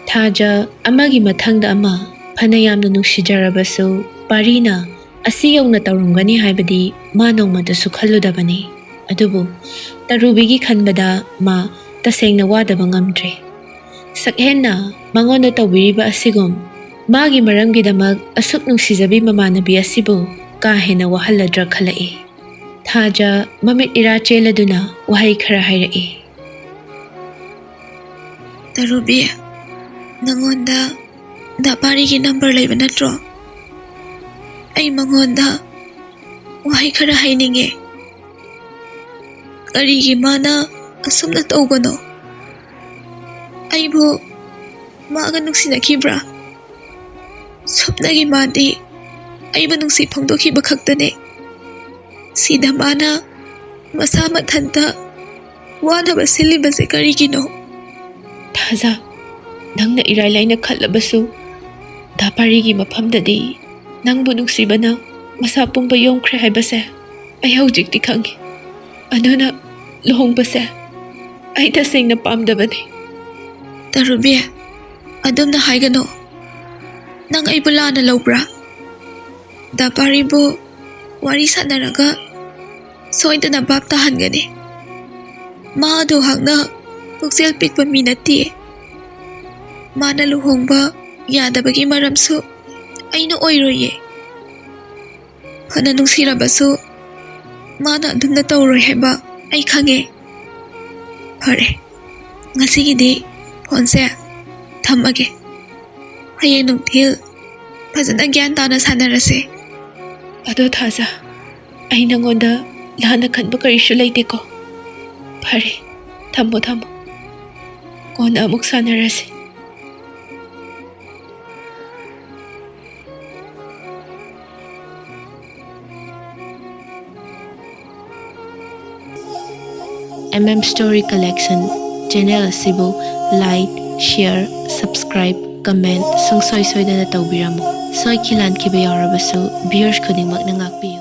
ꯊꯥꯖ ꯑꯃꯒꯤ ꯃꯊꯪꯗ ꯑꯃ ꯐꯅ ꯌꯥꯝꯅ ꯅꯨꯡꯁꯤꯖꯔꯕꯁꯨ ꯄꯥꯔꯤꯅ ꯑꯁꯤ ꯌꯧꯅ ꯇꯧꯔꯝꯒꯅꯤ ꯍꯥꯏꯕꯗꯤ ꯃꯥ ꯅꯣꯡꯃꯇꯁꯨ ꯈꯜꯂꯨꯗꯕꯅꯤ. ꯑꯗꯨꯕꯨ ꯇꯔꯨꯕꯤꯒꯤ ꯈꯟꯕꯗ ꯃꯥ ꯇꯁꯦꯡꯅ ꯋꯥꯗꯕ ꯉꯝꯗ꯭ꯔꯦ. ꯁꯛꯍꯦꯟꯅ ꯃꯉꯣꯟꯗ ꯇꯧꯕꯤꯔꯤꯕ ꯑꯁꯤꯒꯨꯝ ꯃꯥꯒꯤ ꯃꯔꯝꯒꯤꯗꯃꯛ ꯑꯁꯨꯛ ꯅꯨꯡꯁꯤꯖꯕꯤ ꯃꯃꯥꯟꯅꯕꯤ ꯑꯁꯤꯕꯨ ꯀꯥ ꯍꯦꯟꯅ ꯋꯥꯍꯜꯂꯗ꯭ꯔꯥ ꯈꯜꯂꯛꯏ. ꯊꯥꯖ ꯃꯃꯤꯠ ꯏꯔꯥ ꯆꯦꯜꯂꯗꯨꯅ ꯋꯥꯍꯩ ꯈꯔ ꯍꯥꯏꯔꯛꯏ. ꯇꯔꯨꯕꯤ, ꯅꯪꯉꯣꯟꯗ ꯙꯥꯄꯥꯔꯤꯒꯤ ꯅꯝꯕꯔ ꯂꯩꯕ ꯅꯠꯇ꯭ꯔꯣ? ꯑꯩ ꯃꯉꯣꯟꯗ ꯋꯥꯍꯩ ꯈꯔ ꯍꯥꯏꯅꯤꯡꯉꯦ. ꯀꯔꯤꯒꯤ ꯃꯥꯅ ꯑꯁꯨꯝꯅ ꯇꯧꯕꯅꯣ? ꯑꯩꯕꯨ ꯃꯥꯒ ꯅꯨꯡꯁꯤꯅꯈꯤꯕ꯭ꯔꯥ? ꯁꯨꯞꯅꯒꯤ ꯃꯥꯗꯤ ꯑꯩꯕꯨ ꯅꯨꯡꯁꯤ ꯐꯣꯡꯗꯣꯛꯈꯤꯕ ꯈꯛꯇꯅꯦ. ꯁꯤꯗ ꯃꯥꯅ ꯃꯁꯥ ꯃꯊꯟꯇ ꯋꯥꯅꯕ ꯁꯤꯜꯂꯤꯕꯁꯦ ꯀꯔꯤꯒꯤꯅꯣ? ꯊꯥꯖ, ꯅꯪꯅ ꯏꯔꯥꯏ ꯂꯥꯏꯅ ꯈꯜꯂꯕꯁꯨ ꯙꯥꯄꯥꯔꯤꯒꯤ ꯃꯐꯝꯗꯗꯤ ꯅꯪꯕꯨ ꯅꯨꯡꯁꯤꯕꯅ ꯃꯁꯥ ꯄꯨꯝꯕ ꯌꯣꯝꯈ꯭ꯔꯦ ꯍꯥꯏꯕꯁꯦ ꯑꯩ ꯍꯧꯖꯤꯛꯇꯤ ꯈꯪꯉꯤ. ꯑꯗꯨꯅ ꯂꯨꯍꯣꯡꯕꯁꯦ ꯑꯩ ꯇꯁꯦꯡꯅ ꯄꯥꯝꯗꯕꯅꯤ. ꯇꯔꯨꯕꯤ, ꯑꯗꯨꯝꯅ ꯍꯥꯏꯒꯅꯣ. ꯅꯪ ꯑꯩꯕꯨ ꯂꯥꯟꯅ ꯂꯧꯕ꯭ꯔꯥ? ꯙꯥꯄꯥꯔꯤꯕꯨ ꯋꯥꯔꯤ ꯁꯥꯟꯅꯔꯒ ꯁꯣꯏꯗꯅ ꯚꯥꯞ ꯇꯥꯍꯟꯒꯅꯤ. ꯃꯥ ꯑꯗꯨꯍꯥꯛꯅ ꯄꯨꯛꯆꯦꯜ ꯄꯤꯛꯄ ꯃꯤ ꯅꯠꯇꯦ. ꯃꯥꯅ ꯂꯨꯍꯣꯡꯕ ꯌꯥꯗꯕꯒꯤ ꯃꯔꯝꯁꯨ ꯑꯩꯅ ꯑꯣꯏꯔꯣꯏꯌꯦ. ꯐꯅ ꯅꯨꯡꯁꯤꯔꯕꯁꯨ ꯃꯥꯅ ꯑꯗꯨꯝꯅ ꯇꯧꯔꯣꯏ ꯍꯥꯏꯕ ꯑꯩ ꯈꯪꯉꯦ. ꯐꯔꯦ, ꯉꯁꯤꯒꯤꯗꯤ ꯐꯣꯟꯁꯦ ꯊꯝꯃꯒꯦ. ꯍꯌꯦꯡ ꯅꯨꯡꯊꯤꯜ ꯐꯖꯅ ꯒ꯭ꯌꯥꯟ ꯇꯥꯅ ꯁꯥꯟꯅꯔꯁꯦ. ꯑꯗꯣ ꯊꯥꯖ, ꯑꯩ ꯅꯪꯉꯣꯟꯗ ꯂꯥꯟꯅ ꯈꯟꯕ ꯀꯔꯤꯁꯨ ꯂꯩꯇꯦꯀꯣ? ꯐꯔꯦ, ꯊꯝꯃꯣ. ꯀꯣꯟꯅ ꯑꯃꯨꯛ ꯁꯥꯟꯅꯔꯁꯤ. Story Collection ꯆꯦꯅꯦꯜ ꯑꯁꯤꯕꯨ ꯂꯥꯏꯛ, ꯁꯤꯌꯔ, ꯁꯕꯁꯀ꯭ꯔꯥꯏꯕ, ꯀꯃꯦꯟꯠ ꯁꯨꯡꯁꯣꯏ ꯁꯣꯏꯗꯅ ꯇꯧꯕꯤꯔꯝꯃꯨ. ꯁꯣꯏꯈꯤ ꯂꯥꯟꯈꯤꯕ ꯌꯥꯎꯔꯕꯁꯨ ꯚ꯭ꯌꯨꯑꯔꯁ ꯈꯨꯗꯤꯡꯃꯛꯅ ꯉꯥꯛꯄꯤꯌꯨ.